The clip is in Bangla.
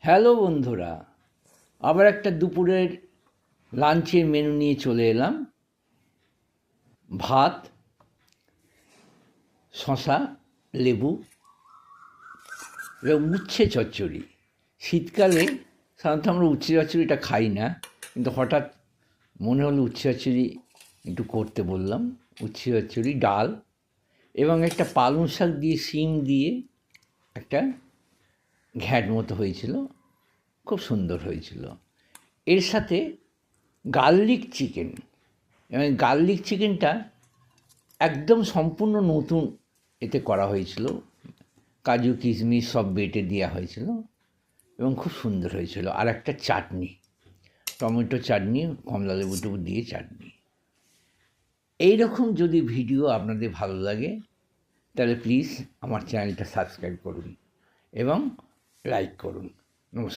হ্যালো বন্ধুরা, আবার একটা দুপুরের লাঞ্চের মেনু নিয়ে চলে এলাম। ভাত, শশা, লেবু এবং উচ্ছে চচ্চড়ি। শীতকালে সাধারণত আমরা উচ্ছে চচ্চড়িটা খাই না, কিন্তু হঠাৎ মনে হলো উচ্ছে চচ্চড়ি একটু করতে বললাম। উচ্ছে চচ্চড়ি, ডাল এবং একটা পালং শাক দিয়ে শিম দিয়ে একটা ঘ্যাট মতো হয়েছিল, খুব সুন্দর হয়েছিল। এর সাথে গার্লিক চিকেন, এবং গার্লিক চিকেনটা একদম সম্পূর্ণ নতুন এতে করা হয়েছিল, কাজু কিশমিশ সব বেটে দেওয়া হয়েছিল এবং খুব সুন্দর হয়েছিল। আর একটা চাটনি, টমেটো চাটনি, কমলা লেবু টেবু দিয়ে চাটনি। এই রকম যদি ভিডিও আপনাদের ভালো লাগে তাহলে প্লিজ আমার চ্যানেলটা সাবস্ক্রাইব করুন এবং লাইক করুন। নমস্কার।